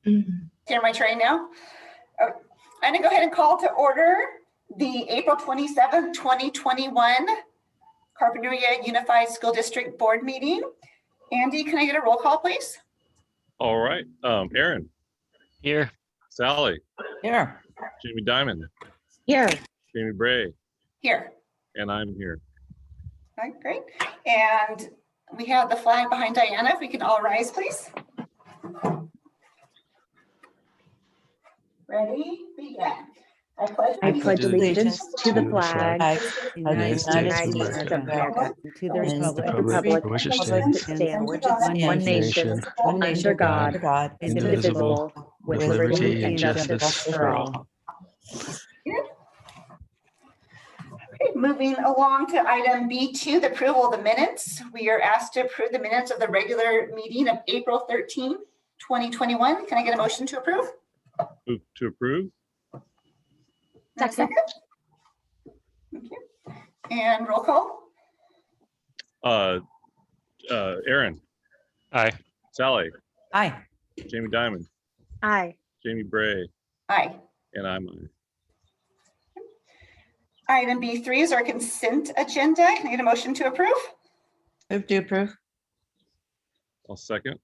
Hear my train now? Oh, I'm gonna go ahead and call to order the April 27th, 2021 Carpinteria Unified School District Board meeting. Andy, can I get a roll call, please? All right. Aaron. Here. Sally. Here. Jamie Dimon. Here. Jamie Bray. Here. And I'm here. All right, great. And we have the flag behind Diana. If we can all rise, please. Ready? Begin. I pledge allegiance to the flag of of the the United States of America, to the republic for which it stands, one nation, under God, indivisible, with liberty and justice for all. Okay, moving along to item B2, the approval of the minutes. We are asked to approve the minutes of the regular meeting of April 13, 2021. Can I get a motion to approve? Move to approve. Second. Thank you. And roll call. Aaron. Aye. Sally. Aye. Jamie Dimon. Aye. Jamie Bray. Aye. And I'm aye. Item B3 is our consent agenda. Can I get a motion to approve? Move to approve. I'll second.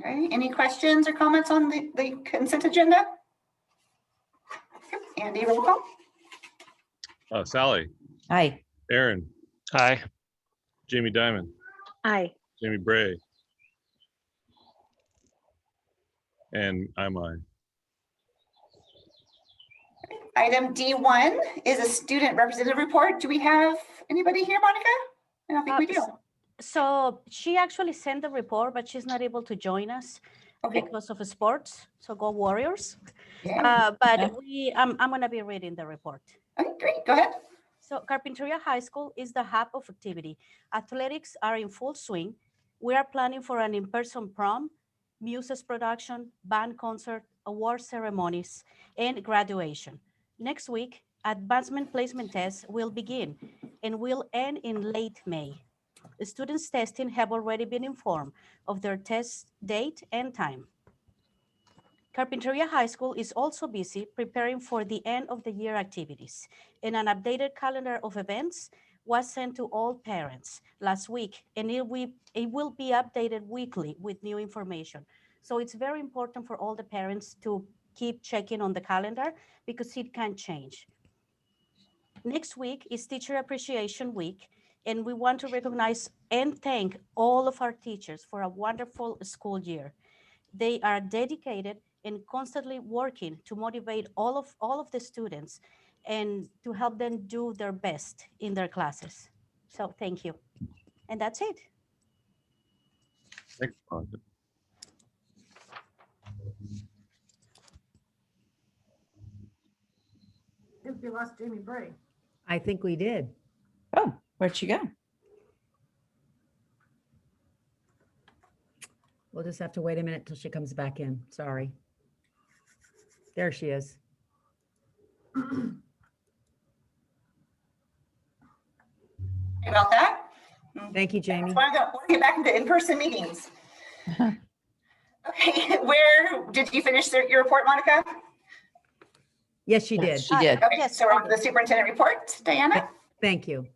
Okay, any questions or comments on the consent agenda? Okay, Andy, roll call. Sally. Aye. Aaron. Aye. Jamie Dimon. Aye. Jamie Bray. And I'm aye. Item D1 is a student representative report. Do we have anybody here, Monica? I don't think we do. So she actually sent the report, but she's not able to join us because of sports. So go Warriors. Yeah. I'm going to be reading the report. Okay, great. Go ahead. So Carpinteria High School is the hub of activity. Athletics are in full swing. We are planning for an in-person prom, music production, band concert, award ceremonies, and graduation. Next week, advancement placement tests will begin and will end in late May. The students testing have already been informed of their test date and time. Carpinteria High School is also busy preparing for the end of the year activities, and an updated calendar of events was sent to all parents last week, and it will be updated weekly with new information. So it's very important for all the parents to keep checking on the calendar because it can change. Next week is Teacher Appreciation Week, and we want to recognize and thank all of our teachers for a wonderful school year. They are dedicated and constantly working to motivate all of the students and to help them do their best in their classes. So thank you. And that's it. Thanks, Monica. I think we lost Jamie Bray. I think we did. Oh, where'd she go? We'll just have to wait a minute till she comes back in. Sorry. There she is. About that. Thank you, Jamie. I want to get back into in-person meetings. Okay, where did you finish your report, Monica? Yes, she did. She did. Okay, Yes, so we're on to the superintendent report. Diana? Thank you.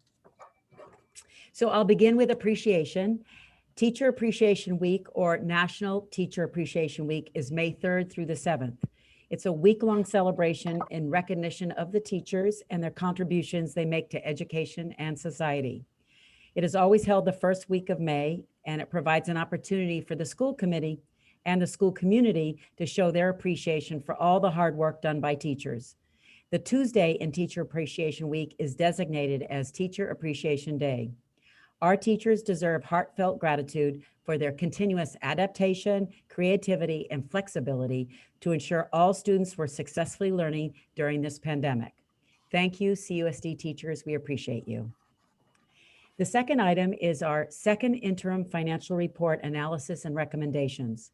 So I'll begin with appreciation. Teacher Appreciation Week, or National Teacher Appreciation Week, is May 3rd through the 7th. It's a week-long celebration in recognition of the teachers and their contributions they make to education and society. It is always held the first week of May, and it provides an opportunity for the school committee and the school community to show their appreciation for all the hard work done by teachers. The Tuesday in Teacher Appreciation Week is designated as Teacher Appreciation Day. Our teachers deserve heartfelt gratitude for their continuous adaptation, creativity, and flexibility to ensure all students were successfully learning during this pandemic. Thank you, CUSD teachers. We appreciate you. The second item is our second interim financial report analysis and recommendations.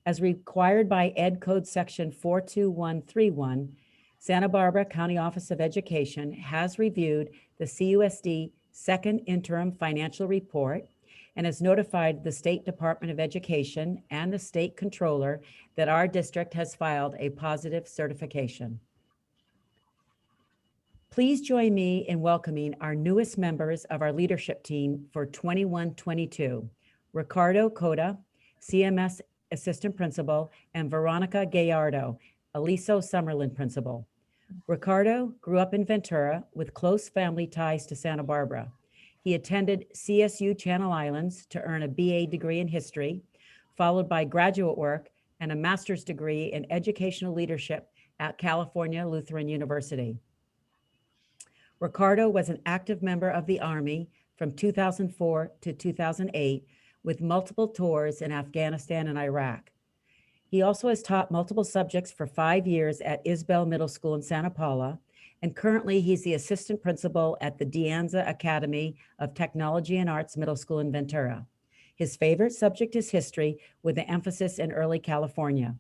As required by Ed Code Section 42131, Santa Barbara County Office of Education has reviewed the CUSD second interim financial report and has notified the State Department of Education and the State Controller that our district has filed a positive certification. Please join me in welcoming our newest members of our leadership team for 21-22, Ricardo Cota, CMS Assistant Principal, and Veronica Gallardo, Aliso Summerlin Principal. Ricardo grew up in Ventura with close family ties to Santa Barbara. He attended CSU Channel Islands to earn a BA degree in history, followed by graduate work and a master's degree in educational leadership at California Lutheran University. Ricardo was an active member of the Army from 2004 to 2008 with multiple tours in Afghanistan and Iraq. He also has taught multiple subjects for 5 years at Isbel Middle School in Santa Paula, and currently he's the assistant principal at the Dianza Academy of Technology and Arts Middle School in Ventura. His favorite subject is history with an emphasis in early California.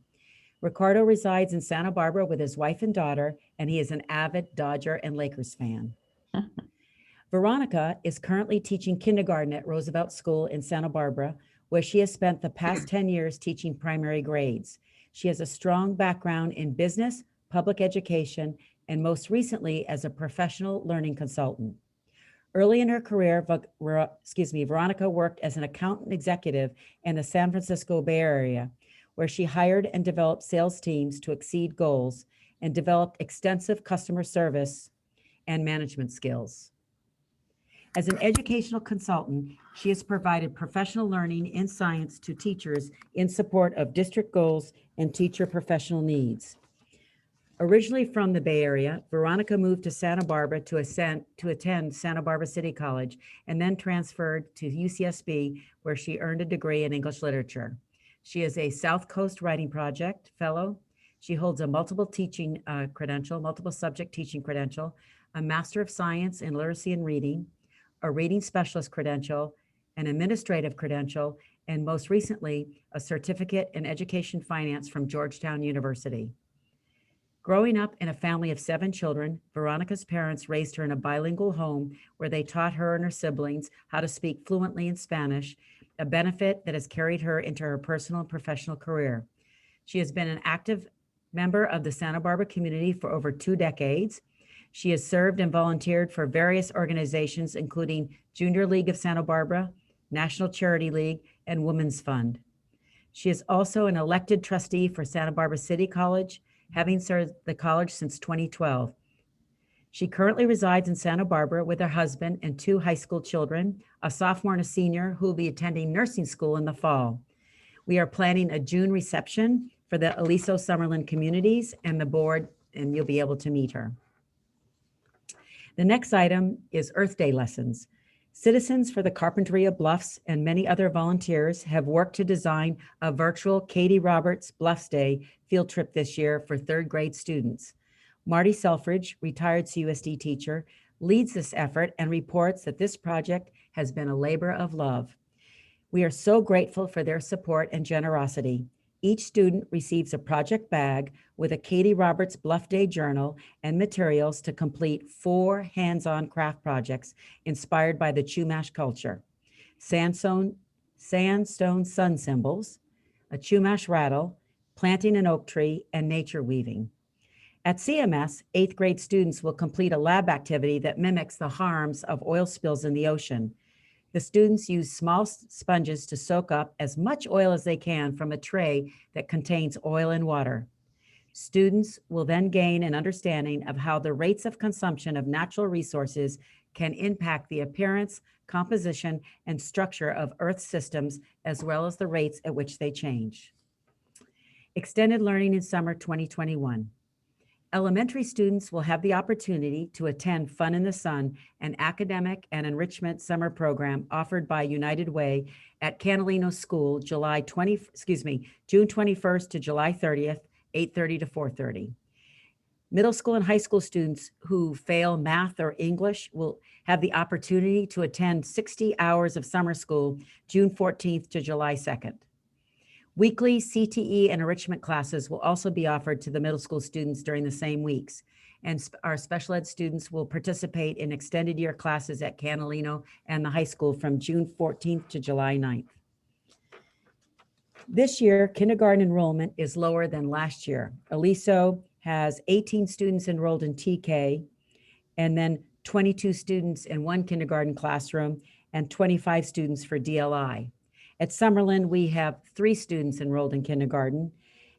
Ricardo resides in Santa Barbara with his wife and daughter, and he is an avid Dodger and Lakers fan. Veronica is currently teaching kindergarten at Roosevelt School in Santa Barbara, where she has spent the past 10 years teaching primary grades. She has a strong background in business, public education, and most recently as a professional learning consultant. Early in her career, Veronica worked as an accountant executive in the San Francisco Bay Area, where she hired and developed sales teams to exceed goals and developed extensive customer service and management skills. As an educational consultant, she has provided professional learning in science to teachers in support of district goals and teacher professional needs. Originally from the Bay Area, Veronica moved to Santa Barbara to attend Santa Barbara City College and then transferred to UCSB, where she earned a degree in English literature. She is a South Coast Writing Project Fellow. She holds a multiple subject teaching credential, a Master of Science in Literacy and Reading, a Reading Specialist credential, an administrative credential, and most recently, a certificate in education finance from Georgetown University. Growing up in a family of 7 children, Veronica's parents raised her in a bilingual home where they taught her and her siblings how to speak fluently in Spanish, a benefit that has carried her into her personal and professional career. She has been an active member of the Santa Barbara community for over 2 decades. She has served and volunteered for various organizations, including Junior League of Santa Barbara, National Charity League, and Women's Fund. She is also an elected trustee for Santa Barbara City College, having served the college since 2012. She currently resides in Santa Barbara with her husband and 2 high school children, a sophomore and a senior who will be attending nursing school in the fall. We are planning a June reception for the Aliso Summerlin communities and the board, and you'll be able to meet her. The next item is Earth Day lessons. Citizens for the Carpinteria Bluffs and many other volunteers have worked to design a virtual Katie Roberts Bluffs Day field trip this year for 3rd grade students. Marty Selfridge, retired CUSD teacher, leads this effort and reports that this project has been a labor of love. We are so grateful for their support and generosity. Each student receives a project bag with a Katie Roberts Bluff Day journal and materials to complete 4 hands-on craft projects inspired by the Chumash culture: sandstone sun symbols, a Chumash rattle, planting an oak tree, and nature weaving. At CMS, 8th grade students will complete a lab activity that mimics the harms of oil spills in the ocean. The students use small sponges to soak up as much oil as they can from a tray that contains oil and water. Students will then gain an understanding of how the rates of consumption of natural resources can impact the appearance, composition, and structure of Earth systems, as well as the rates at which they change. Extended learning in summer 2021. Elementary students will have the opportunity to attend Fun in the Sun, an academic and enrichment summer program offered by United Way at Canalino School, June 21st to July 30th, 8:30 to 4:30. Middle school and high school students who fail math or English will have the opportunity to attend 60 hours of summer school, June 14th to July 2nd. Weekly CTE and enrichment classes will also be offered to the middle school students during the same weeks. and our special ed students will participate in extended year classes at Catalino and the high school from June 14th to July 9th. This year, kindergarten enrollment is lower than last year. Aliso has 18 students enrolled in TK, and then 22 students in one kindergarten classroom and 25 students for DLI. At Summerlin, we have 3 students enrolled in kindergarten.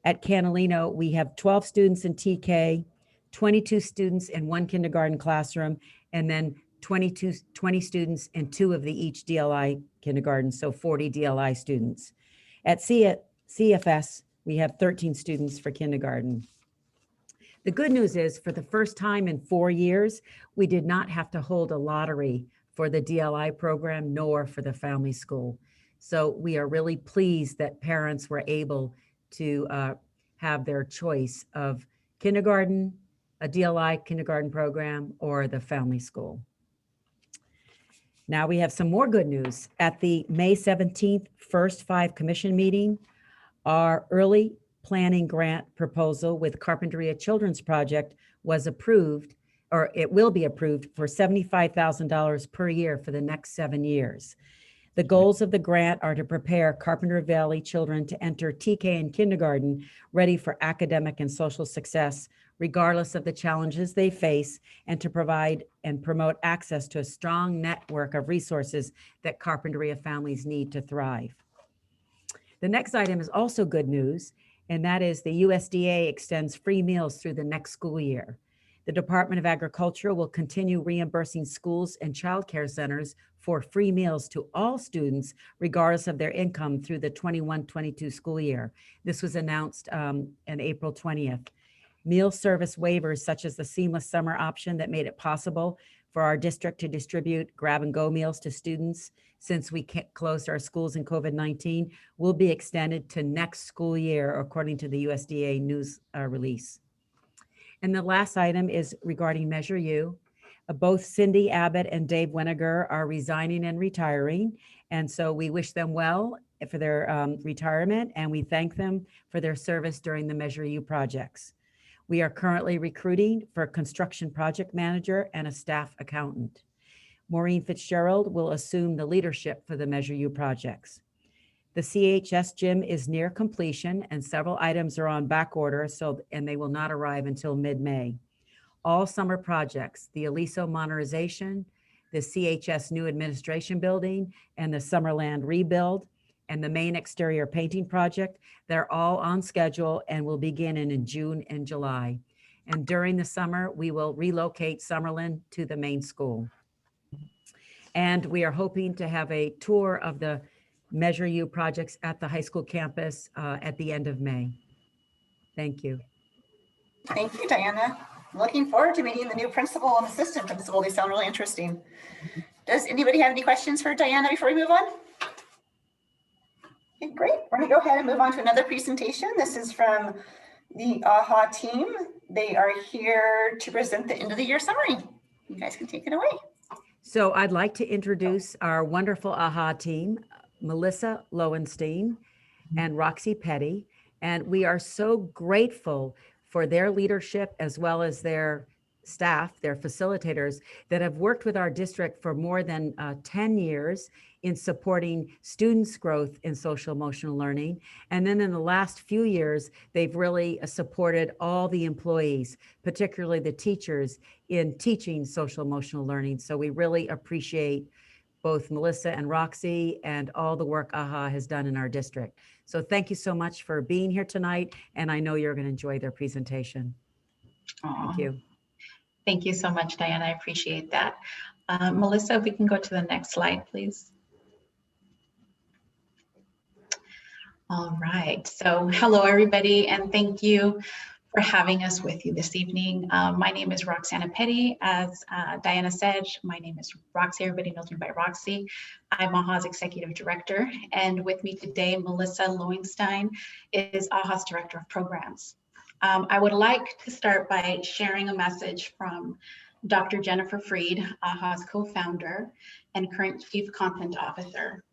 At Catalino, we have 12 students in TK, 22 students in one kindergarten classroom, and then 20 students in 2 of the each DLI kindergarten, so 40 DLI students. At CFS, we have 13 students for kindergarten. The good news is, for the first time in 4 years, we did not have to hold a lottery for the DLI program nor for the family school. So we are really pleased that parents were able to have their choice of kindergarten, a DLI kindergarten program, or the family school. Now we have some more good news. At the May 17th First 5 Commission meeting, our early planning grant proposal with Carpinteria Children's Project was approved, or it will be approved, for $75,000 per year for the next 7 years. The goals of the grant are to prepare Carpenter Valley children to enter TK and kindergarten ready for academic and social success, regardless of the challenges they face, and to provide and promote access to a strong network of resources that Carpinteria families need to thrive. The next item is also good news, and that is the USDA extends free meals through the next school year. The Department of Agriculture will continue reimbursing schools and childcare centers for free meals to all students, regardless of their income, through the 21-22 school year. This was announced on April 20th. Meal service waivers, such as the seamless summer option that made it possible for our district to distribute grab-and-go meals to students since we closed our schools in COVID-19, will be extended to next school year, according to the USDA news release. And the last item is regarding Measure U. Both Cindy Abbott and Dave Weniger are resigning and retiring. And so we wish them well for their retirement, and we thank them for their service during the Measure U projects. We are currently recruiting for a construction project manager and a staff accountant. Maureen Fitzgerald will assume the leadership for the Measure U projects. The CHS gym is near completion and several items are on back order, and they will not arrive until mid-May. All summer projects, the Aliso modernization, the CHS new administration building, and the Summerland rebuild, and the main exterior painting project, they're all on schedule and will begin in June and July. And during the summer, we will relocate Summerlin to the main school. And we are hoping to have a tour of the Measure U projects at the high school campus at the end of May. Thank you. Thank you, Diana. Looking forward to meeting the new principal and assistant principal. They sound really interesting. Does anybody have any questions for Diana before we move on? Okay, great. We're going to go ahead and move on to another presentation. This is from the AHA team. They are here to present the end of the year summary. You guys can take it away. So I'd like to introduce our wonderful AHA team, Melissa Lowenstein and Roxy Petty. And we are so grateful for their leadership as well as their staff, their facilitators that have worked with our district for more than 10 years in supporting students' growth in social emotional learning. And then in the last few years, they've really supported all the employees, particularly the teachers, in teaching social emotional learning. So we really appreciate both Melissa and Roxy and all the work AHA has done in our district. So thank you so much for being here tonight. And I know you're going to enjoy their presentation. Thank you. Thank you so much, Diana. I appreciate that. Melissa, if we can go to the next slide, please. All right. So hello, everybody, and thank you for having us with you this evening. My name is Roxana Petty. As Diana said, my name is Roxy. Everybody knows me by Roxy. I'm AHA's Executive Director. And with me today, Melissa Lowenstein is AHA's Director of Programs. I would like to start by sharing a message from Dr. Jennifer Freed, AHA's co-founder and current Chief Content Officer.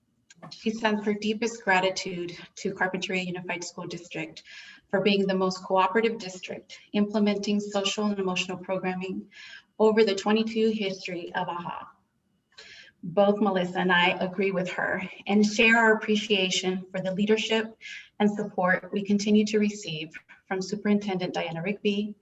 She sends her deepest gratitude to Carpinteria Unified School District for being the most cooperative district implementing social and emotional programming over the 22 history of AHA. Both Melissa and I agree with her and share our appreciation for the leadership and support we continue to receive from Superintendent Diana Rigby,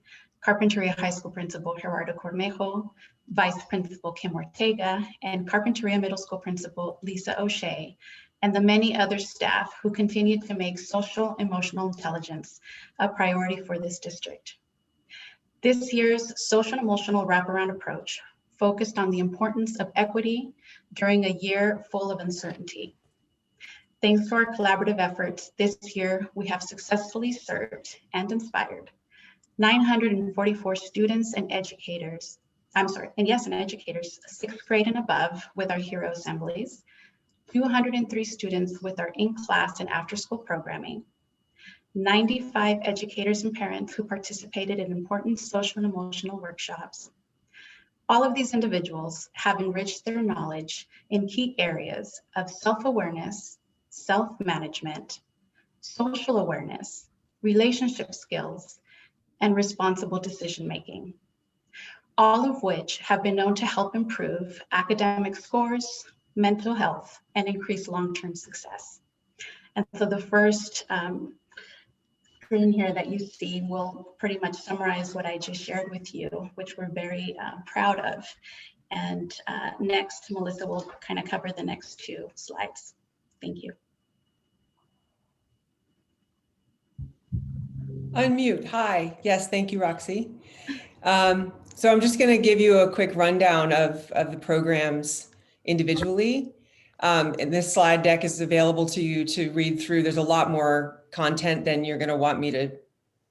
Carpinteria High School Principal Gerardo Cornejo, Vice Principal Kim Ortega, and Carpinteria Middle School Principal Lisa O'Shea, and the many other staff who continue to make social emotional intelligence a priority for this district. This year's social and emotional wraparound approach focused on the importance of equity during a year full of uncertainty. Thanks to our collaborative efforts this year, we have successfully served and inspired 944 students and educators, and educators, 6th grade and above with our hero assemblies, 203 students with our in-class and after-school programming, 95 educators and parents who participated in important social and emotional workshops. All of these individuals have enriched their knowledge in key areas of self-awareness, self-management, social awareness, relationship skills, and responsible decision-making, all of which have been known to help improve academic scores, mental health, and increase long-term success. And so the first screen here that you see will pretty much summarize what I just shared with you, which we're very proud of. And next, Melissa will kind of cover the next 2 slides. Thank you. Unmute. Hi. Yes, thank you, Roxy. So I'm just going to give you a quick rundown of the programs individually. And this slide deck is available to you to read through. There's a lot more content than you're going to want me to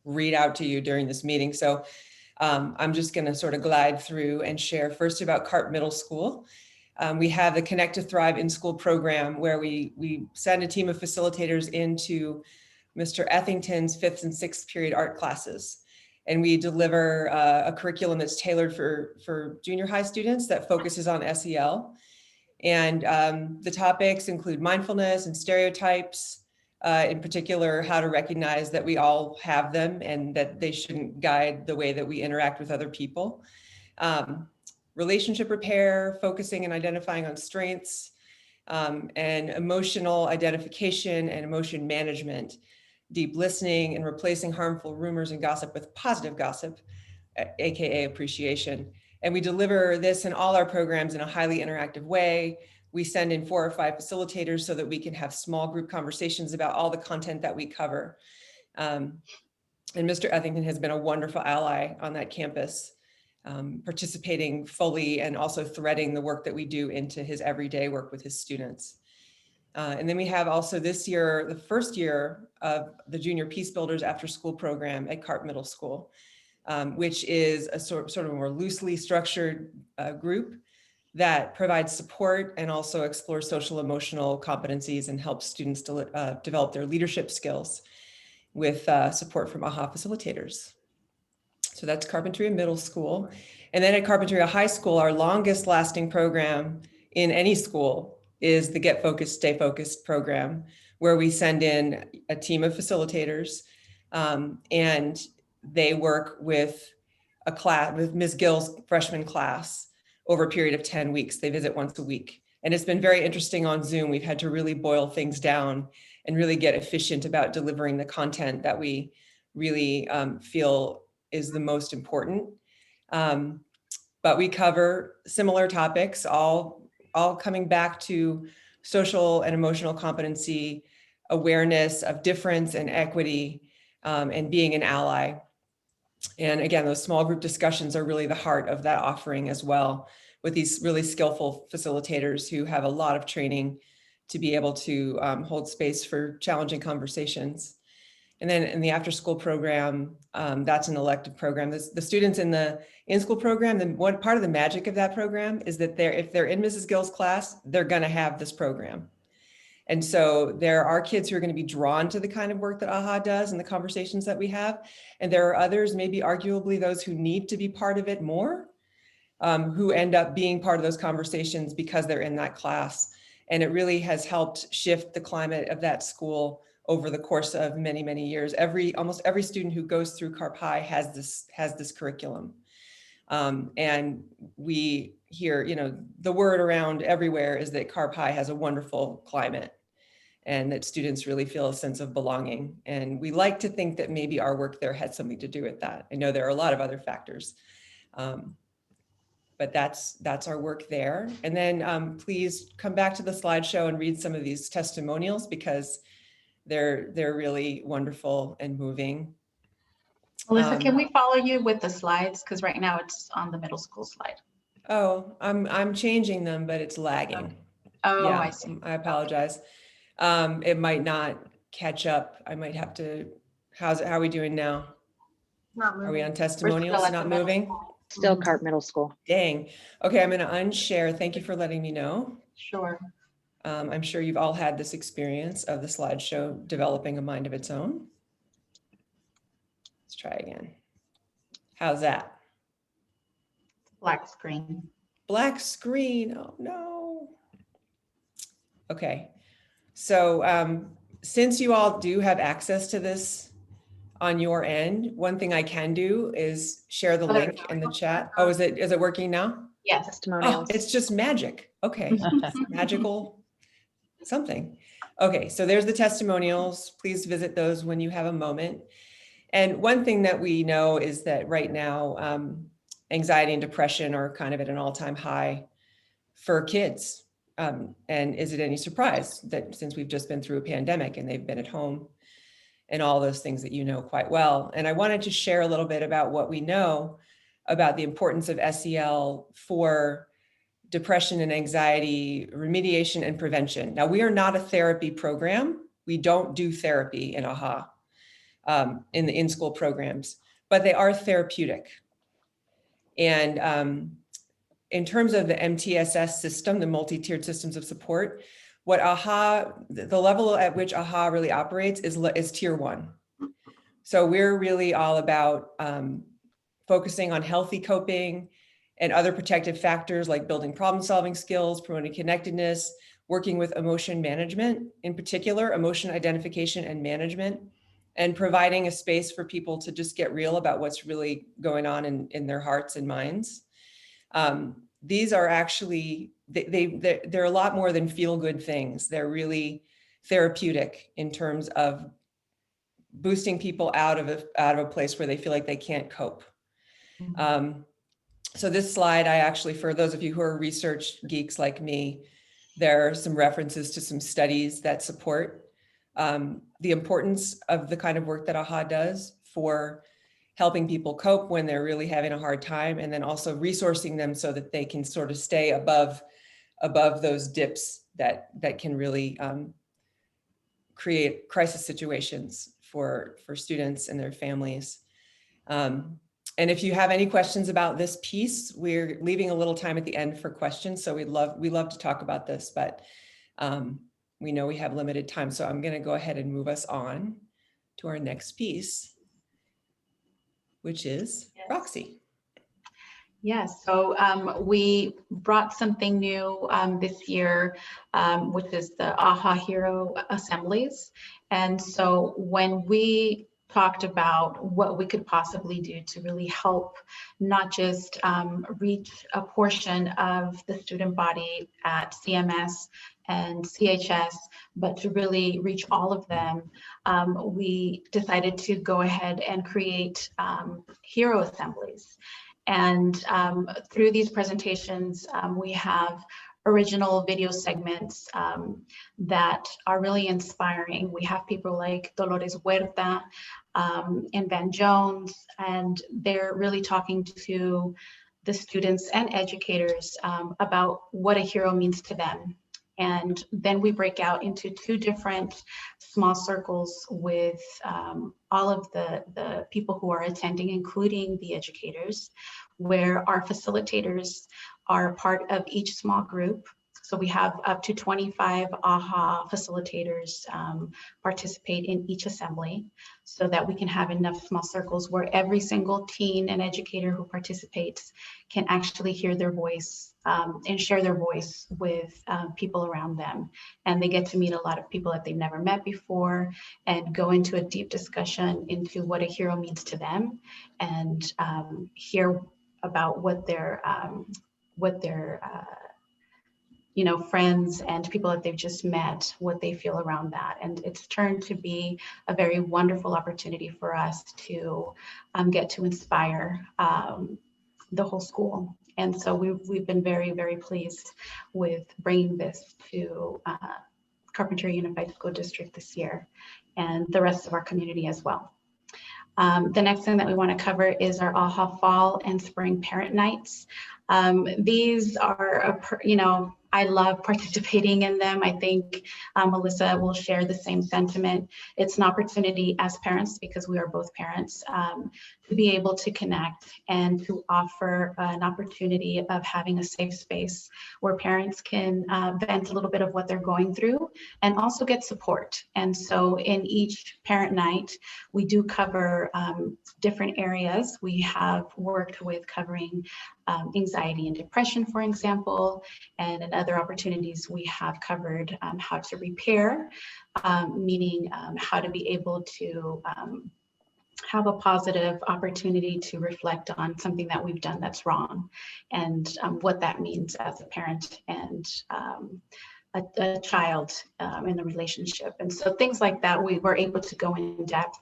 read out to you during this meeting. So I'm just going to sort of glide through and share first about CARP Middle School. We have the Connect to Thrive in-school program where we send a team of facilitators into Mr. Ethington's 5th and 6th period art classes. And we deliver a curriculum that's tailored for junior high students that focuses on SEL. And the topics include mindfulness and stereotypes, in particular, how to recognize that we all have them and that they shouldn't guide the way that we interact with other people. Relationship repair, focusing and identifying on strengths, and emotional identification and emotion management, deep listening and replacing harmful rumors and gossip with positive gossip, AKA appreciation. And we deliver this in all our programs in a highly interactive way. We send in 4 or 5 facilitators so that we can have small group conversations about all the content that we cover. And Mr. Ethington has been a wonderful ally on that campus, participating fully and also threading the work that we do into his everyday work with his students. And then we have also this year, the first year of the Junior Peace Builders After School program at CARP Middle School, which is a sort of a more loosely structured group that provides support and also explores social emotional competencies and helps students develop their leadership skills with support from AHA facilitators. So that's Carpinteria Middle School. And then at Carpinteria High School, our longest lasting program in any school is the Get Focused, Stay Focused program, where we send in a team of facilitators and they work with a class, with Ms. Gill's freshman class over a period of 10 weeks. They visit once a week. And it's been very interesting on Zoom. We've had to really boil things down and really get efficient about delivering the content that we really feel is the most important. But we cover similar topics, all coming back to social and emotional competency, awareness of difference and equity, and being an ally. And again, those small group discussions are really the heart of that offering as well, with these really skillful facilitators who have a lot of training to be able to hold space for challenging conversations. And then in the after school program, that's an elective program. The students in the in-school program, then one part of the magic of that program is that if they're in Mrs. Gill's class, they're gonna have this program. And so there are kids who are gonna be drawn to the kind of work that AHA does and the conversations that we have. And there are others, maybe arguably those who need to be part of it more, who end up being part of those conversations because they're in that class. And it really has helped shift the climate of that school over the course of many, many years. Almost every student who goes through Carp High has this curriculum. And we hear, the word around everywhere is that Carp High has a wonderful climate and that students really feel a sense of belonging. And we like to think that maybe our work there had something to do with that. I know there are a lot of other factors, but that's our work there. And then please come back to the slideshow and read some of these testimonials because they're really wonderful and moving. Melissa, can we follow you with the slides? Because right now it's on the middle school slide. Oh, I'm changing them, but it's lagging. Oh, Yeah, I see. I apologize. It might not catch up. I might have to, how are we doing now? Not Are we moving. on We're testimonials? still at Not the middle moving? school. Still Mhm. Carp Middle School. Dang. Okay, I'm going to unshare. Thank you for letting me know. Sure. I'm sure you've all had this experience of the slideshow developing a mind of its own. Let's try again. How's that? Black screen. Black screen. Oh no. Okay. So since you all do have access to this on your end, one thing I can do is share the Oh, there we link in the chat. Oh, is it working now? Yes. Oh, Testimonials. it's just magic. Okay. Magical something. Okay, so there's the testimonials. Please visit those when you have a moment. And one thing that we know is that right now, anxiety and depression are kind of at an all-time high for kids. And is it any surprise that since we've just been through a pandemic and they've been at home and all those things that you know quite well. And I wanted to share a little bit about what we know about the importance of SEL for depression and anxiety, remediation and prevention. Now, we are not a therapy program. We don't do therapy in AHA, in the in-school programs, but they are therapeutic. And in terms of the MTSS system, the multi-tiered systems of support, what AHA, the level at which AHA really operates is tier 1. So we're really all about focusing on healthy coping and other protective factors like building problem-solving skills, promoting connectedness, working with emotion management, in particular, emotion identification and management, and providing a space for people to just get real about what's really going on in their hearts and minds. These are actually, they're a lot more than feel-good things. They're really therapeutic in terms of boosting people out of a place where they feel like they can't cope. So this slide, I actually, for those of you who are research geeks like me, there are some references to some studies that support the importance of the kind of work that AHA does for helping people cope when they're really having a hard time, and then also resourcing them so that they can sort of stay above those dips that can really create crisis situations for students and their families. And if you have any questions about this piece, we're leaving a little time at the end for questions. So we love to talk about this, but we know we have limited time. So I'm going to go ahead and move us on to our next piece, which is Roxy. Yes, so we brought something new this year, which is the AHA Hero Assemblies. And so when we talked about what we could possibly do to really help not just reach a portion of the student body at CMS and CHS, but to really reach all of them, we decided to go ahead and create hero assemblies. And through these presentations, we have original video segments that are really inspiring. We have people like Dolores Huerta and Van Jones, and they're really talking to the students and educators about what a hero means to them. And then we break out into 2 different small circles with all of the people who are attending, including the educators, where our facilitators are part of each small group. So we have up to 25 AHA facilitators participate in each assembly so that we can have enough small circles where every single teen and educator who participates can actually hear their voice and share their voice with people around them. And they get to meet a lot of people that they've never met before and go into a deep discussion into what a hero means to them and hear about what their friends and people that they've just met, what they feel around that. And it's turned to be a very wonderful opportunity for us to get to inspire the whole school. And so we've been very, very pleased with bringing this to Carpinteria Unified School District this year and the rest of our community as well. The next thing that we want to cover is our AHA Fall and Spring Parent Nights. These are, I love participating in them. I think Melissa will share the same sentiment. It's an opportunity as parents, because we are both parents, to be able to connect and to offer an opportunity of having a safe space where parents can vent a little bit of what they're going through and also get support. And so in each parent night, we do cover different areas. We have worked with covering anxiety and depression, for example, and in other opportunities we have covered how to repair, meaning how to be able to have a positive opportunity to reflect on something that we've done that's wrong, and what that means as a parent and a child in the relationship. And so things like that, we were able to go in depth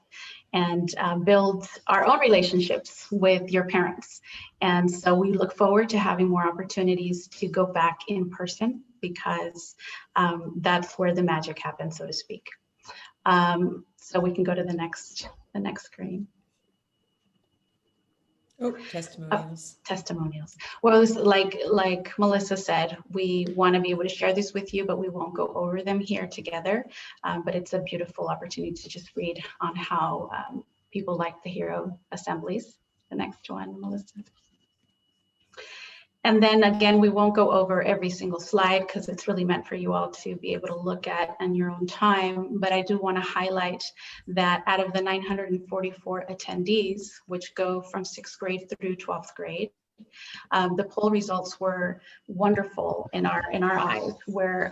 and build our own relationships with your parents. And so we look forward to having more opportunities to go back in person, because that's where the magic happens, so to speak. So we can go to the next screen. Oh, testimonials. Testimonials. Well, like Melissa said, we want to be able to share this with you, but we won't go over them here together. But it's a beautiful opportunity to just read on how people like the hero assemblies. The next one, Melissa. And then again, we won't go over every single slide because it's really meant for you all to be able to look at in your own time. But I do want to highlight that out of the 944 attendees, which go from 6th grade through 12th grade, the poll results were wonderful in our eyes, where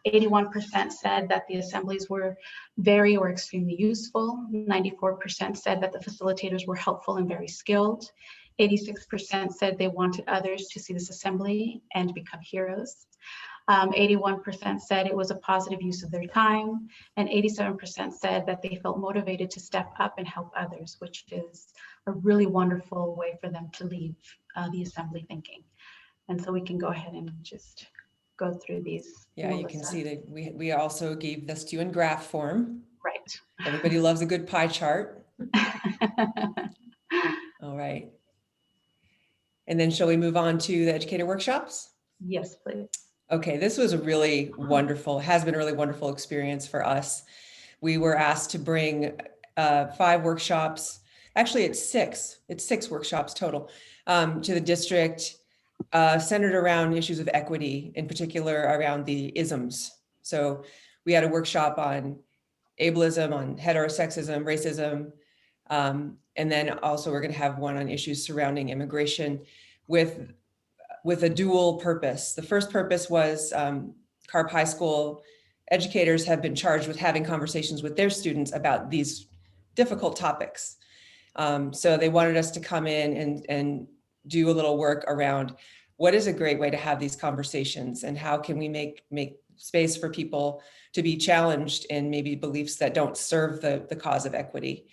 81% said that the assemblies were very or extremely useful. 94% said that the facilitators were helpful and very skilled. 86% said they wanted others to see this assembly and become heroes. 81% said it was a positive use of their time, and 87% said that they felt motivated to step up and help others, which is a really wonderful way for them to leave the assembly thinking. And so we can go ahead and just go through these. Yeah, Melissa. You can see that we also gave this to you in graph form. Right. Everybody loves a good pie chart. All right. And then shall we move on to the educator workshops? Yes, please. Okay, this was a really wonderful, has been a really wonderful experience for us. We were asked to bring 5 workshops, actually it's 6 workshops total, to the district, centered around issues of equity, in particular around the isms. So we had a workshop on ableism, on heterosexism, racism, and then also we're going to have one on issues surrounding immigration with a dual purpose. The first purpose was Carp High School educators have been charged with having conversations with their students about these difficult topics. So they wanted us to come in and do a little work around what is a great way to have these conversations, and how can we make space for people to be challenged in maybe beliefs that don't serve the cause of equity.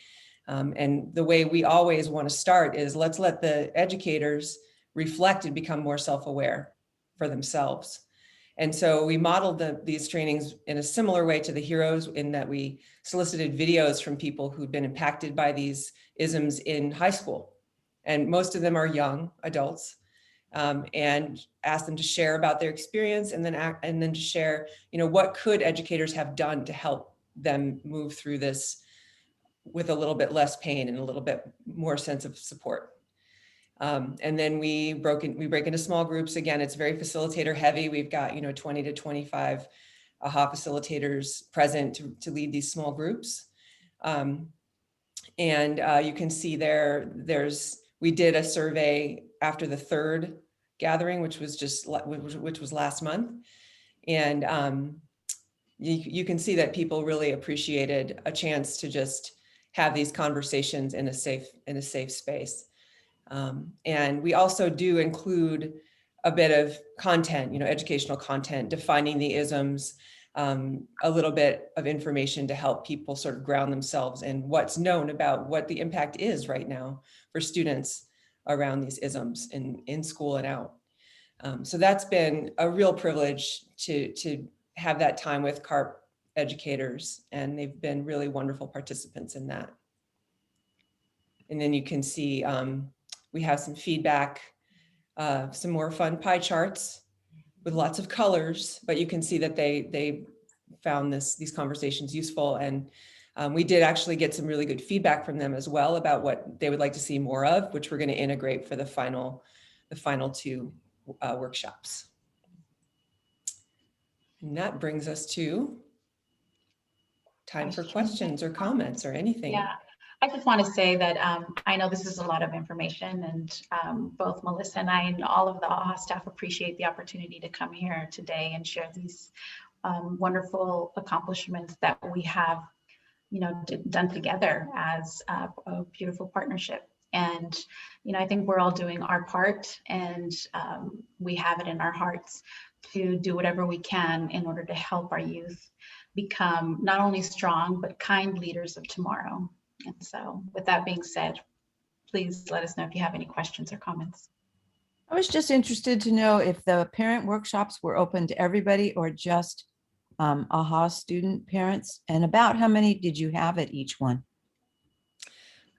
And the way we always want to start is let's let the educators reflect and become more self-aware for themselves. And so we modeled these trainings in a similar way to the heroes, in that we solicited videos from people who'd been impacted by these isms in high school. And most of them are young adults, and asked them to share about their experience, and then to share, what could educators have done to help them move through this with a little bit less pain and a little bit more sense of support. And then we break into small groups. Again, it's very facilitator heavy. We've got, 20 to 25 AHA facilitators present to lead these small groups. And you can see we did a survey after the third gathering, which was last month. And you can see that people really appreciated a chance to just have these conversations in a safe space. And we also do include a bit of content, educational content, defining the isms, a little bit of information to help people sort of ground themselves in what's known about what the impact is right now for students around these isms in school and out. So that's been a real privilege to have that time with CARP educators, and they've been really wonderful participants in that. And then you can see we have some feedback, some more fun pie charts with lots of colors, but you can see that they found these conversations useful. And we did actually get some really good feedback from them as well about what they would like to see more of, which we're going to integrate for the final two workshops. And that brings us to time for questions or comments or anything. Yeah, I just want to say that I know this is a lot of information, and both Melissa and I and all of the AHA staff appreciate the opportunity to come here today and share these wonderful accomplishments that we have, done together as a beautiful partnership. And, I think we're all doing our part, and we have it in our hearts to do whatever we can in order to help our youth become not only strong, but kind leaders of tomorrow. And so with that being said, please let us know if you have any questions or comments. I was just interested to know if the parent workshops were open to everybody or just AHA student parents, and about how many did you have at each one?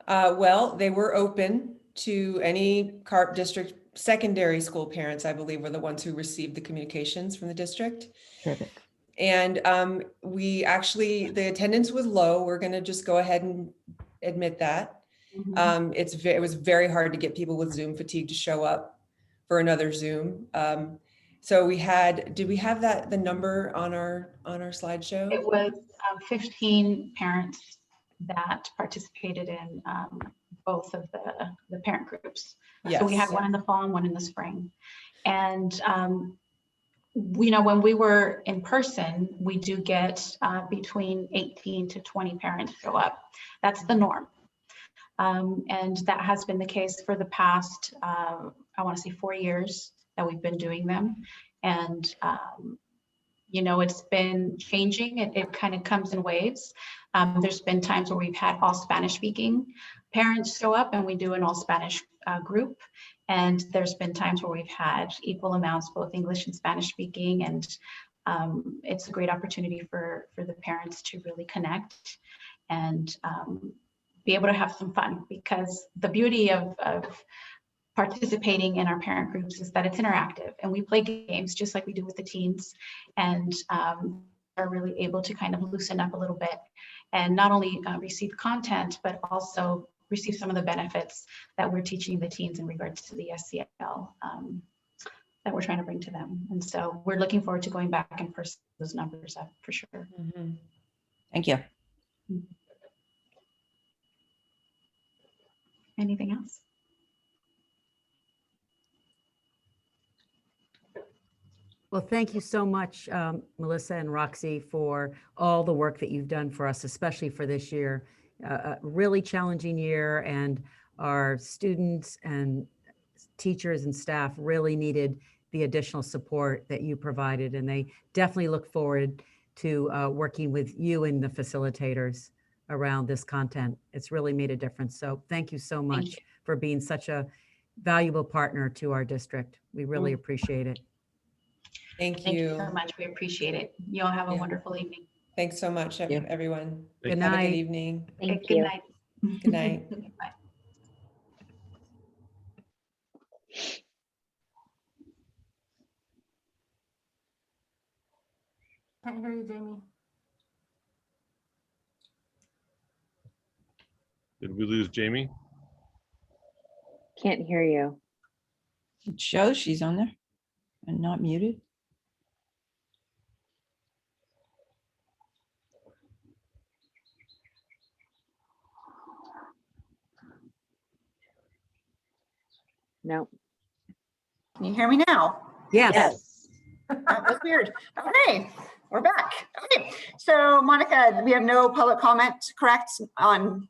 Well, they were open to any CARP district secondary school parents, I believe, were the ones who received the communications from the district. Terrific. And the attendance was low. We're going to just go ahead and admit that. Mm-hmm. It was very hard to get people with Zoom fatigue to show up for another Zoom. So did we have the number on our slideshow? It was 15 parents that participated in both of the parent groups. Yes. So we had one in the fall and one in the spring. And when we were in person, we do get between 18 to 20 parents show up. That's the norm. And that has been the case for the past, I want to say 4 years that we've been doing them. And, it's been changing. It kind of comes in waves. There's been times where we've had all Spanish speaking parents show up and we do an all Spanish group. And there's been times where we've had equal amounts, both English and Spanish speaking. And it's a great opportunity for the parents to really connect and be able to have some fun, because the beauty of participating in our parent groups is that it's interactive, and we play games just like we do with the teens, and are really able to kind of loosen up a little bit and not only receive content, but also receive some of the benefits that we're teaching the teens in regards to the SCL that we're trying to bring to them. And so we're looking forward to going back and pursue those numbers up for sure. Mm-hmm. Thank you. Anything else? Well, thank you so much, Melissa and Roxy, for all the work that you've done for us, especially for this year. A really challenging year, and our students and teachers and staff really needed the additional support that you provided, and they definitely look forward to working with you and the facilitators around this content. It's really made a difference. So thank you so much for being such a valuable partner to our district. We really appreciate it. Thank Thank you. you so much. We appreciate it. You all have a wonderful evening. Thanks so much, everyone. Good Have a night. good evening. Good night. Good night. Bye. Can't hear you, Jamie. Did we lose Jamie? Can't hear you. It shows she's on there and not muted. No. Can you hear me now? Yes. That was weird. Okay, we're back. Okay, so Monica, we have no public comment, correct, on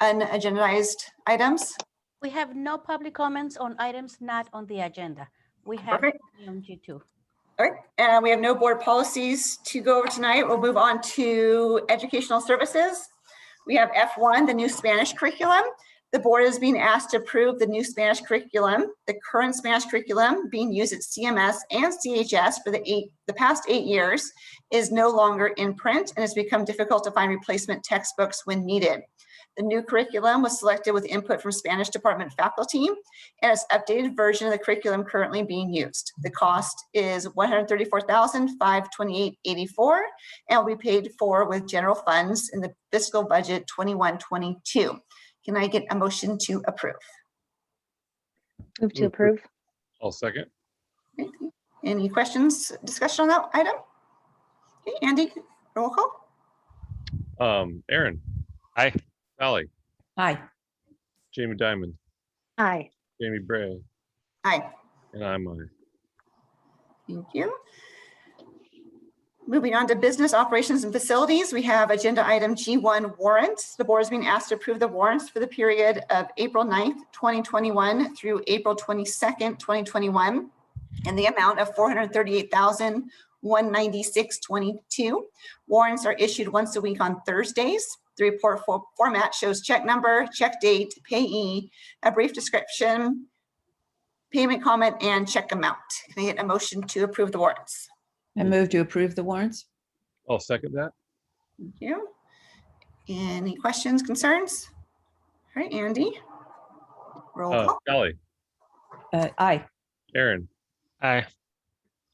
unagendized items? We have no public comments on items not on the agenda. We have Perfect. on G2. All right, and we have no board policies to go over tonight. We'll move on to educational services. We have F1, the new Spanish curriculum. The board is being asked to approve the new Spanish curriculum. The current Spanish curriculum being used at CMS and CHS for the past 8 years is no longer in print and has become difficult to find replacement textbooks when needed. The new curriculum was selected with input from Spanish department faculty, and it's updated version of the curriculum currently being used. The cost is $134,528.84 and will be paid for with general funds in the fiscal budget 21-22. Can I get a motion to approve? Move to approve. I'll second. Any questions, discussion on that item? Okay, Andy, roll call. Aaron. Aye. Sally. Hi. Jamie Dimon. Aye. Jamie Bray. Aye. And I'm aye. Thank you. Moving on to business operations and facilities, we have agenda item G1 warrants. The board is being asked to approve the warrants for the period of April 9th, 2021 through April 22nd, 2021, in the amount of $438,196.22. Warrants are issued once a week on Thursdays. The report format shows check number, check date, payee, a brief description, payment comment, and check amount. Can I get a motion to approve the warrants? I move to approve the warrants. I'll second that. Thank you. Any questions, concerns? All right, Andy. Roll call. Sally. Aye. Aaron. Aye.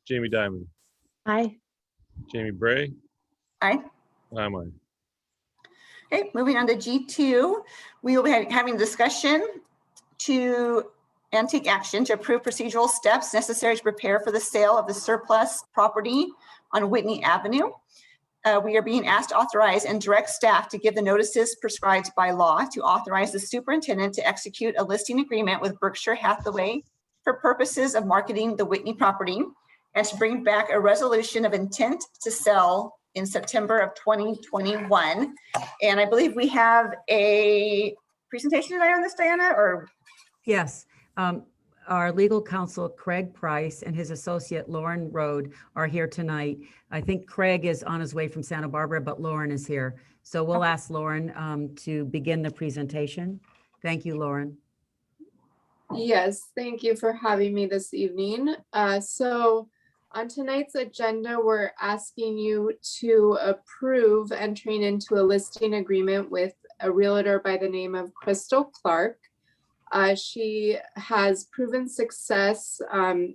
Jamie Dimon. Aye. Jamie Bray. Aye. And I'm aye. Okay, moving on to G2, we will be having a discussion and take action to approve procedural steps necessary to prepare for the sale of the surplus property on Whitney Avenue. We are being asked to authorize and direct staff to give the notices prescribed by law to authorize the superintendent to execute a listing agreement with Berkshire Hathaway for purposes of marketing the Whitney property and to bring back a resolution of intent to sell in September of 2021. And I believe we have a presentation today on this, Diana, or? Yes. Our legal counsel, Craig Price, and his associate, Lauren Rode, are here tonight. I think Craig is on his way from Santa Barbara, but Lauren is here. So we'll ask Lauren to begin the presentation. Thank you, Lauren. Yes, thank you for having me this evening. So on tonight's agenda, we're asking you to approve entering into a listing agreement with a realtor by the name of Crystal Clark. She has proven success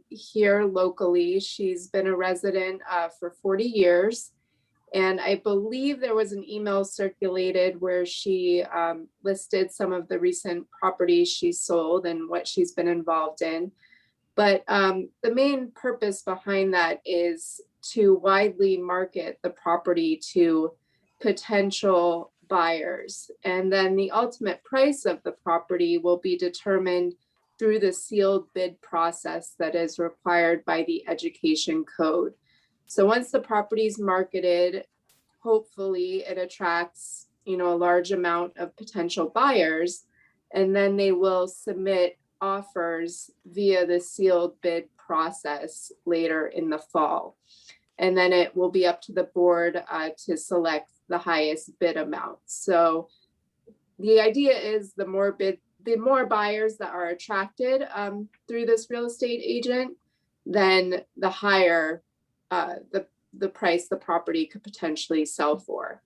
here locally. She's been a resident for 40 years. And I believe there was an email circulated where she listed some of the recent properties she sold and what she's been involved in. But the main purpose behind that is to widely market the property to potential buyers. And then the ultimate price of the property will be determined through the sealed bid process that is required by the education code. So once the property is marketed, hopefully it attracts, a large amount of potential buyers, and then they will submit offers via the sealed bid process later in the fall. And then it will be up to the board to select the highest bid amount. So the idea is the more buyers that are attracted through this real estate agent, then the higher the price the property could potentially sell for.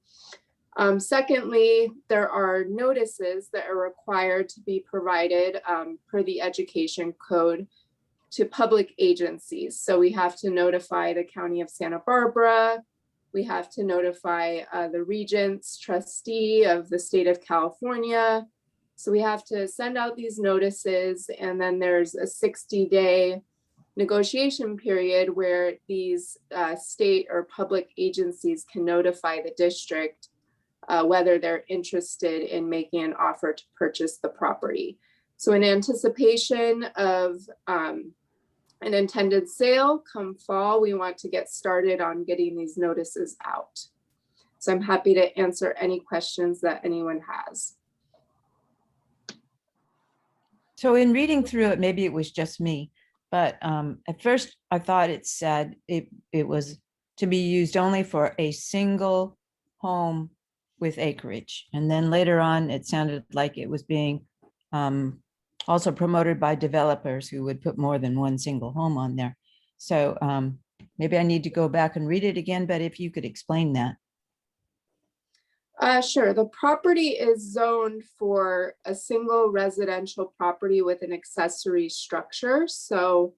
Secondly, there are notices that are required to be provided per the education code to public agencies. So we have to notify the County of Santa Barbara. We have to notify the Regents trustee of the state of California. So we have to send out these notices, and then there's a 60-day negotiation period where these state or public agencies can notify the district whether they're interested in making an offer to purchase the property. So in anticipation of an intended sale come fall, we want to get started on getting these notices out. So I'm happy to answer any questions that anyone has. So in reading through it, maybe it was just me, but at first I thought it said it was to be used only for a single home with acreage. And then later on, it sounded like it was being also promoted by developers who would put more than one single home on there. So maybe I need to go back and read it again, but if you could explain that. Sure. The property is zoned for a single residential property with an accessory structure. So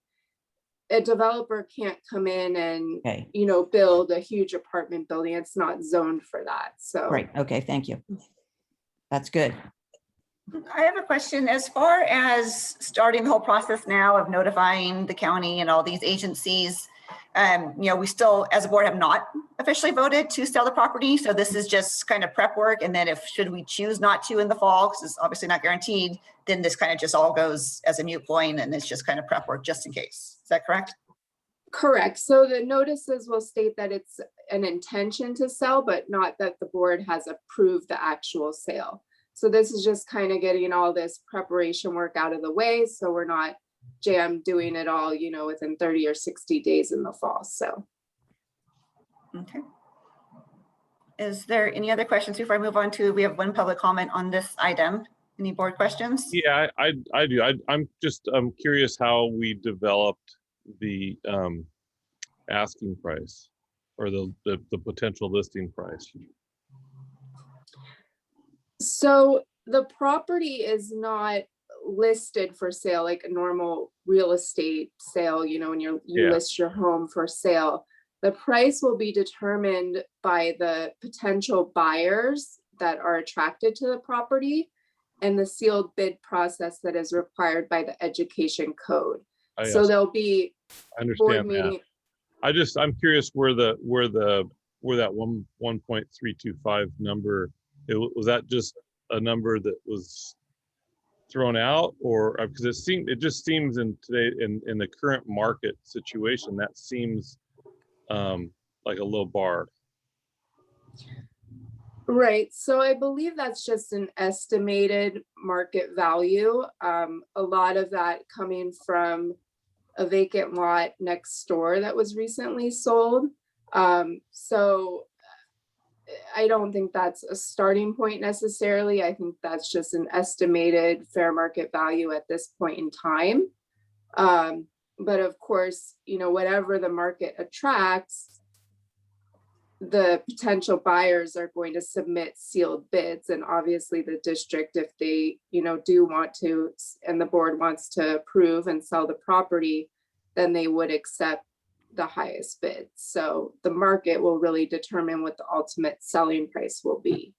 a developer can't come in and, Okay, build a huge apartment building. It's not zoned for that. So. great. Okay, thank you. That's good. I have a question. As far as starting the whole process now of notifying the county and all these agencies, we still, as a board, have not officially voted to sell the property. So this is just kind of prep work. And then should we choose not to in the fall, because it's obviously not guaranteed, then this kind of just all goes as a moot point and it's just kind of prep work just in case. Is that correct? Correct. So the notices will state that it's an intention to sell, but not that the board has approved the actual sale. So this is just kind of getting all this preparation work out of the way. So we're not jammed doing it all, within 30 or 60 days in the fall. So. Okay. Is there any other questions before I move on to, we have one public comment on this item. Any board questions? Yeah, I do. I'm curious how we developed the asking price or the potential listing price. So the property is not listed for sale like a normal real estate sale, when you list your home for sale. The price will be determined by the potential buyers that are attracted to the property and the sealed bid process that is required by the education code. So Yes, there'll be I understand board that. meeting. I'm curious where that 1.325 number, was that just a number that was thrown out, or because it just seems in the current market situation that seems like a low bar. Right. So I believe that's just an estimated market value. A lot of that coming from a vacant lot next door that was recently sold. So I don't think that's a starting point necessarily. I think that's just an estimated fair market value at this point in time. But of course, whatever the market attracts, the potential buyers are going to submit sealed bids. And obviously the district, if they, do want to, and the board wants to approve and sell the property, then they would accept the highest bid. So the market will really determine what the ultimate selling price will be.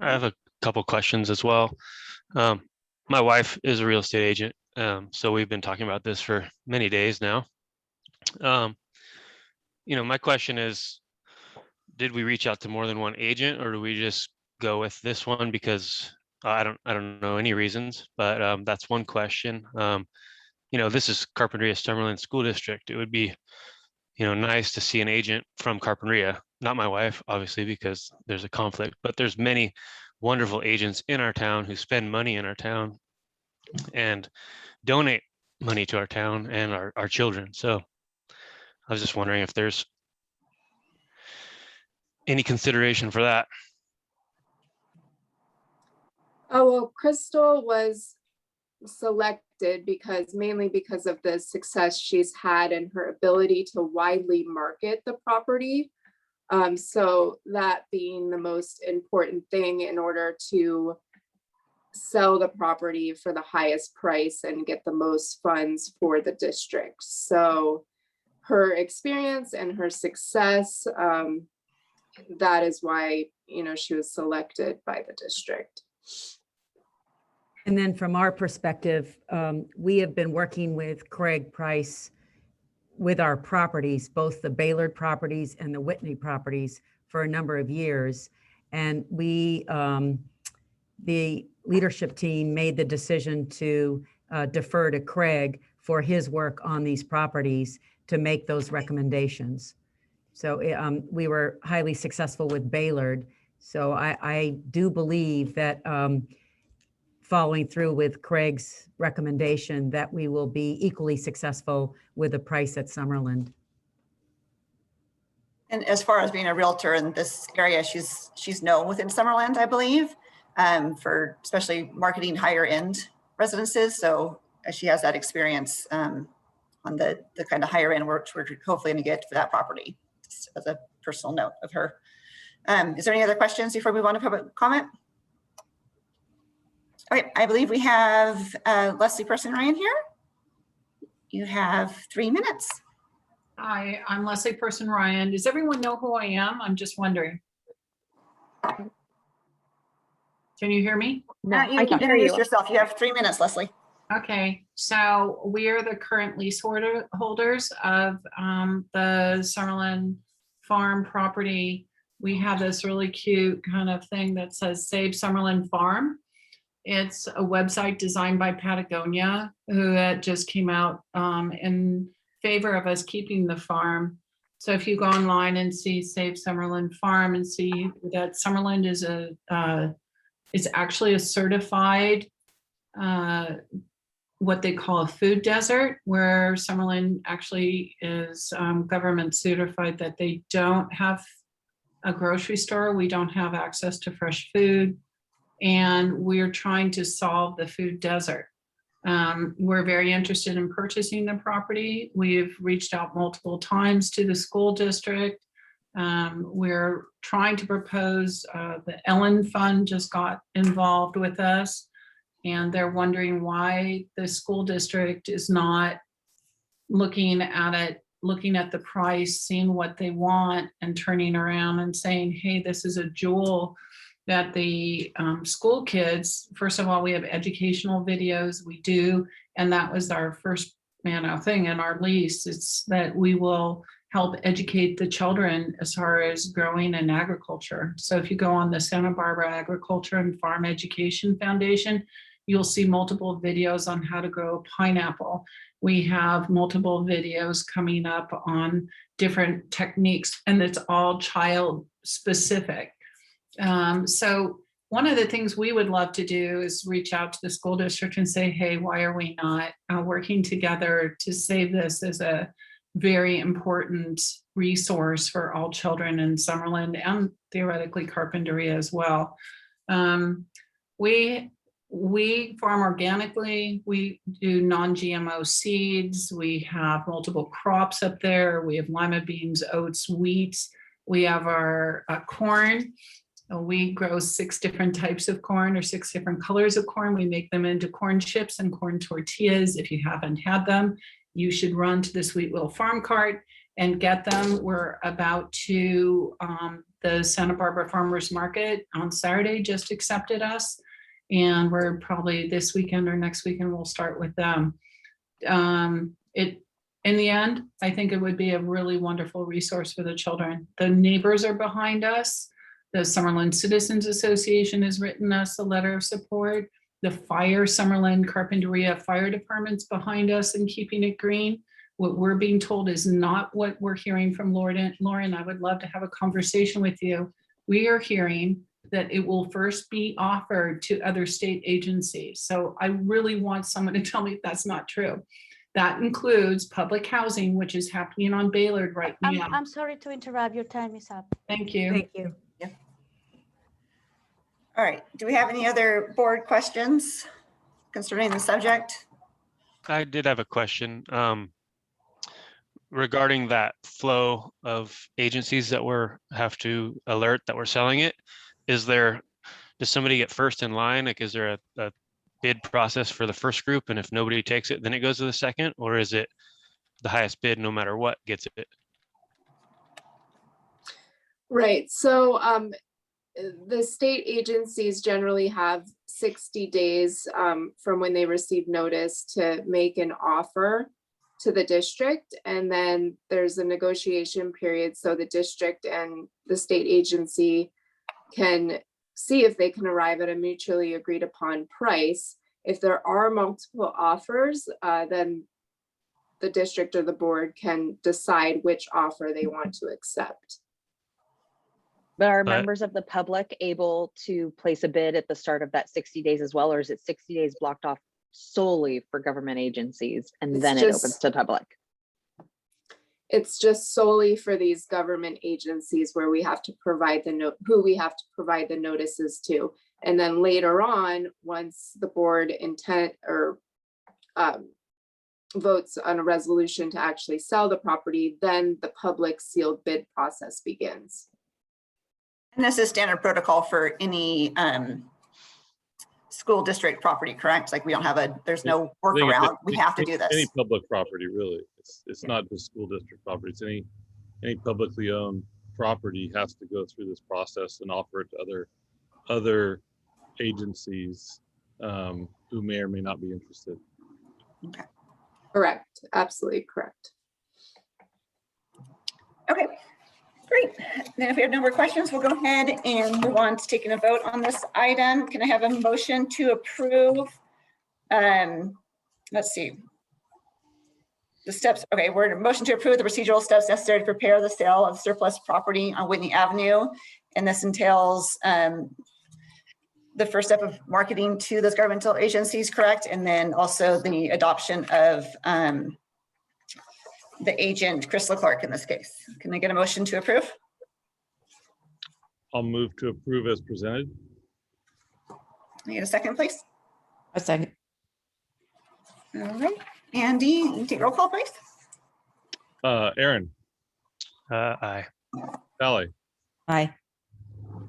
I have a couple questions as well. My wife is a real estate agent, so we've been talking about this for many days now. My question is, did we reach out to more than one agent, or do we just go with this one because I don't know any reasons, but that's one question. This is Carpinteria-Summerlin School District. It would be, nice to see an agent from Carpinteria, not my wife, obviously, because there's a conflict, but there's many wonderful agents in our town who spend money in our town and donate money to our town and our children. So I was just wondering if there's any consideration for that. Oh, well, Crystal was selected mainly because of the success she's had and her ability to widely market the property. So that being the most important thing in order to sell the property for the highest price and get the most funds for the district. So her experience and her success, that is why, she was selected by the district. And then from our perspective, we have been working with Craig Price with our properties, both the Baylord properties and the Whitney properties, for a number of years. And we, the leadership team made the decision to defer to Craig for his work on these properties to make those recommendations. So we were highly successful with Baylord. So I do believe that following through with Craig's recommendation, that we will be equally successful with the Price at Summerland. And as far as being a realtor in this area, she's known within Summerland, I believe, for especially marketing higher end residences. So she has that experience on the kind of higher end work we're hopefully going to get for that property, just as a personal note of her. Is there any other questions before we move on to public comment? Okay, I believe we have Leslie Person Ryan here. You have 3 minutes. Hi, I'm Leslie Person Ryan. Does everyone know who I am? I'm just wondering. Can you hear me? No, You I can hear introduce you. yourself. You have 3 minutes, Leslie. Okay, so we are the current leaseholders of the Summerland Farm property. We have this really cute kind of thing that says Save Summerland Farm. It's a website designed by Patagonia, who just came out in favor of us keeping the farm. So if you go online and see Save Summerland Farm and see that Summerland is it's actually a certified what they call a food desert, where Summerland actually is government certified that they don't have a grocery store. We don't have access to fresh food. And we're trying to solve the food desert. We're very interested in purchasing the property. We've reached out multiple times to the school district. We're trying to propose, the Ellen Fund just got involved with us, and they're wondering why the school district is not looking at it, looking at the price, seeing what they want, and turning around and saying, hey, this is a jewel that the school kids, first of all, we have educational videos, we do, and that was our first thing in our lease. It's that we will help educate the children as far as growing and agriculture. So if you go on the Santa Barbara Agriculture and Farm Education Foundation, you'll see multiple videos on how to grow pineapple. We have multiple videos coming up on different techniques, and it's all child specific. So one of the things we would love to do is reach out to the school district and say, hey, why are we not working together to save this as a very important resource for all children in Summerland and theoretically Carpinteria as well. We farm organically, we do non-GMO seeds, we have multiple crops up there, we have lima beans, oats, wheat, we have our corn. We grow 6 different types of corn, or 6 different colors of corn. We make them into corn chips and corn tortillas. If you haven't had them, you should run to the Sweet Will Farm Cart and get them. We're about to, the Santa Barbara Farmers Market on Saturday just accepted us. And we're probably this weekend or next weekend, we'll start with them. In the end, I think it would be a really wonderful resource for the children. The neighbors are behind us. The Summerland Citizens Association has written us a letter of support. The Summerland Carpinteria Fire Department's behind us in keeping it green. What we're being told is not what we're hearing from Lauren. Lauren, I would love to have a conversation with you. We are hearing that it will first be offered to other state agencies. So I really want someone to tell me if that's not true. That includes public housing, which is happening on Baylord right now. I'm sorry to interrupt. Your time is up. Thank you. Thank you. All right, do we have any other board questions concerning the subject? I did have a question regarding that flow of agencies that have to alert that we're selling it. Does somebody get first in line? Like, is there a bid process for the first group, and if nobody takes it, then it goes to the second, or is it the highest bid no matter what gets it? Right. So the state agencies generally have 60 days from when they receive notice to make an offer to the district. And then there's a negotiation period. So the district and the state agency can see if they can arrive at a mutually agreed upon price. If there are multiple offers, then the district or the board can decide which offer they want to accept. But are But- members of the public able to place a bid at the start of that 60 days as well, or is it 60 days blocked off solely for government agencies and It's then it just- opens to public? It's just solely for these government agencies where we have to provide who we have to provide the notices to. And then later on, once the board intent or votes on a resolution to actually sell the property, then the public sealed bid process begins. And this is standard protocol for any school district property, correct? Like we don't have there's no I think it's workaround. We have to do Any this. public property, really. It's not just school district property. It's any publicly owned property has to go through this process and offer it to other agencies who may or may not be interested. Correct, absolutely correct. Okay, great. Then if we have no more questions, we'll go ahead and move on to taking a vote on this item. Can I have a motion to approve? Let's see. The steps, okay, we're in a motion to approve the procedural steps necessary to prepare the sale of surplus property on Whitney Avenue. And this entails the first step of marketing to those governmental agencies, correct? And then also the adoption of the agent, Chris Leclerc in this case. Can I get a motion to approve? I'll move to approve as presented. Can I get a second, please? A second. All right, Andy, you can take roll call, please. Aaron, Aye. Sally, Aye.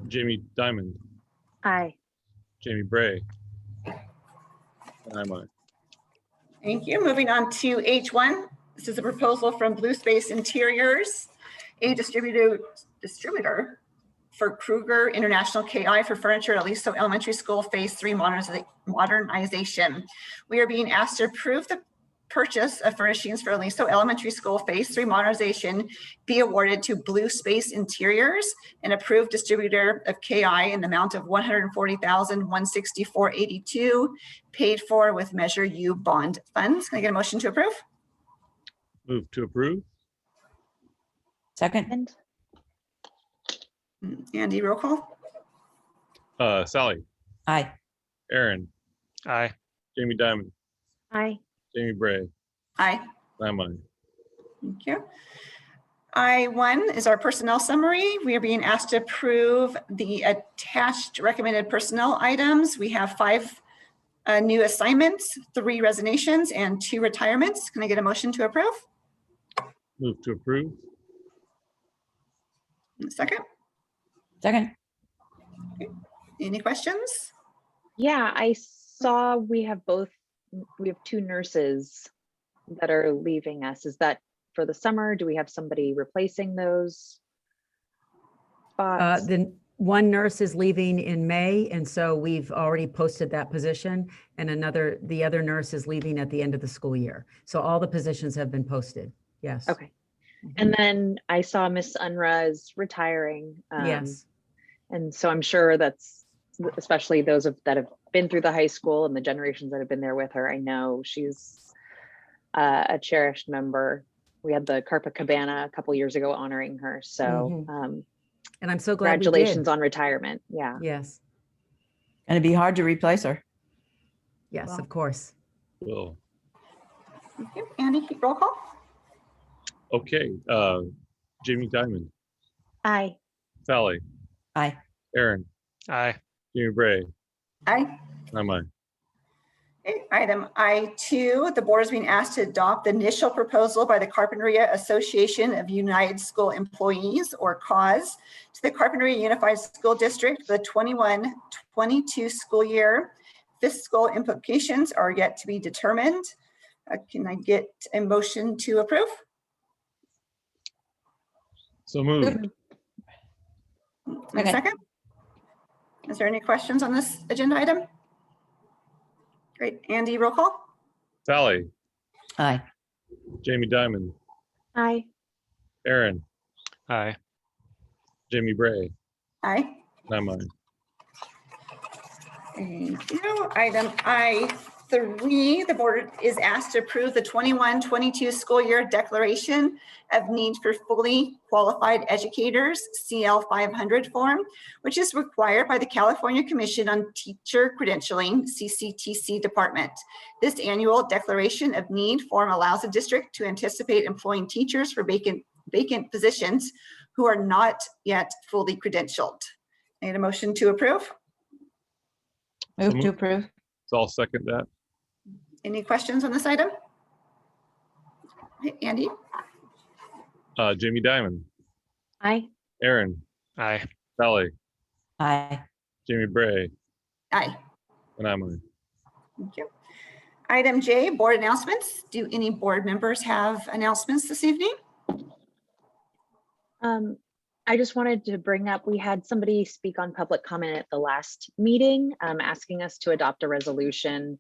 Jamie Dimon, Aye. Jamie Bray. And I'm aye. Thank you. Moving on to H1. This is a proposal from Blue Space Interiors, a distributor for Kruger International KI for furniture at Aliso Elementary School Phase 3 modernization. We are being asked to approve the purchase of furnishings for Aliso Elementary School Phase 3 modernization be awarded to Blue Space Interiors, an approved distributor of KI in the amount of $140,164.82, paid for with Measure U bond funds. Can I get a motion to approve? Move to approve. Second. And Andy, roll call. Sally, Aye. Aaron, Aye. Jamie Dimon, aye. Jamie Bray. Aye. I'm aye. Thank you. I1 is our personnel summary. We are being asked to approve the attached recommended personnel items. We have 5 new assignments, 3 resignations, and 2 retirements. Can I get a motion to approve? Move to approve. Second, Second. any questions? Yeah, I saw we have 2 nurses that are leaving us. Is that for the summer? Do we have somebody replacing those spots? The one nurse is leaving in May, and so we've already posted that position, and the other nurse is leaving at the end of the school year. So all the positions have been posted. Yes. Okay. And then I saw Miss Unra is retiring. Yes. And so I'm sure that's especially those that have been through the high school and the generations that have been there with her. I know she's a cherished member. We had the Cabana a couple years ago honoring her. So And I'm so glad we did. congratulations on retirement. Yeah. Yes. And it'd be hard to replace her. Yes, Well. of course. Well, Okay, Andy, roll call. okay. Jamie Dimon, Aye. Sally, Aye. Aaron, Aye. Jamie Bray. Aye. I'm aye. Okay, item I2, the board is being asked to adopt the initial proposal by the Carpinteria Association of United School Employees, or CAUS, to the Carpinteria Unified School District for the 21-22 school year. Fiscal implications are yet to be determined. Can I get a motion to approve? So moved. And a second? Is there any questions on this agenda item? Great. Andy, roll call? Sally, Aye. Jamie Dimon, Aye. Aaron, Aye. Jamie Bray, Aye. and I'm aye. Thank you. Item I3, the board is asked to approve the 21-22 school year declaration of need for fully qualified educators, CL 500 form, which is required by the California Commission on Teacher Credentialing, CCTC department. This annual declaration of need form allows the district to anticipate employing teachers for vacant positions who are not yet fully credentialed. Need a motion to approve? Move to approve. So I'll second that. Any questions on this item? Okay, Andy? Jamie Dimon, Aye. Aaron, Aye. Sally, Aye. Jamie Bray, Aye. and I'm aye. Thank you. Item J, board announcements. Do any board members have announcements this evening? I just wanted to bring up, we had somebody speak on public comment at the last meeting, asking us to adopt a resolution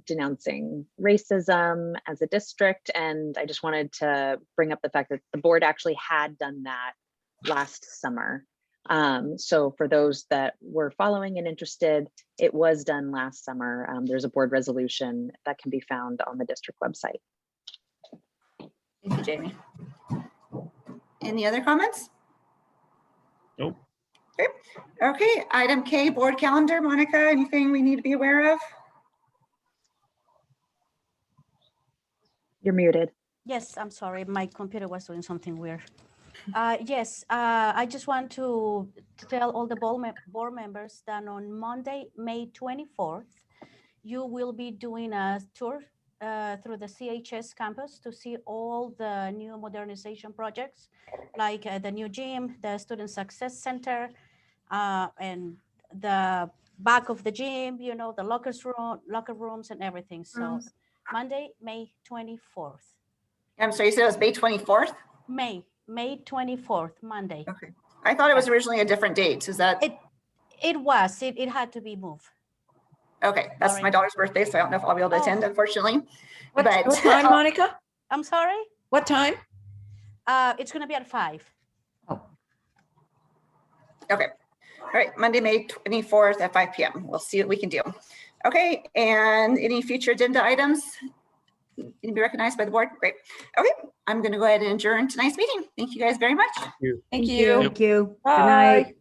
denouncing racism as a district. And I just wanted to bring up the fact that the board actually had done that last summer. So for those that were following and interested, it was done last summer. There's a board resolution that can be found on the district website. Thank you, Jamie. Any other comments? Nope. Okay, item K, board calendar. Monica, anything we need to be aware of? You're muted. Yes, I'm sorry. My computer was doing something weird. Yes, I just want to tell all the board members that on Monday, May 24th, you will be doing a tour through the CHS campus to see all the new modernization projects, like the new gym, the Student Success Center, and the back of the gym, you know, the locker rooms and everything. So Monday, May 24th. I'm sorry, you said it was May 24th? May 24th, Monday. Okay. I thought it was originally a different date. Is that? It had to be moved. Okay, that's Sorry. my daughter's birthday, so I don't know if I'll be able to attend, unfortunately. What But time, Monica? I'm sorry. What time? It's going to be at 5. Oh, Okay. All right, Monday, May 24th at 5 p.m. We'll see what we can do. Okay, and any future agenda items? Can you be recognized by the board? Great. Okay, I'm going to go ahead and adjourn tonight's meeting. Thank you guys very much. thank you. Thank you. Good Bye. night.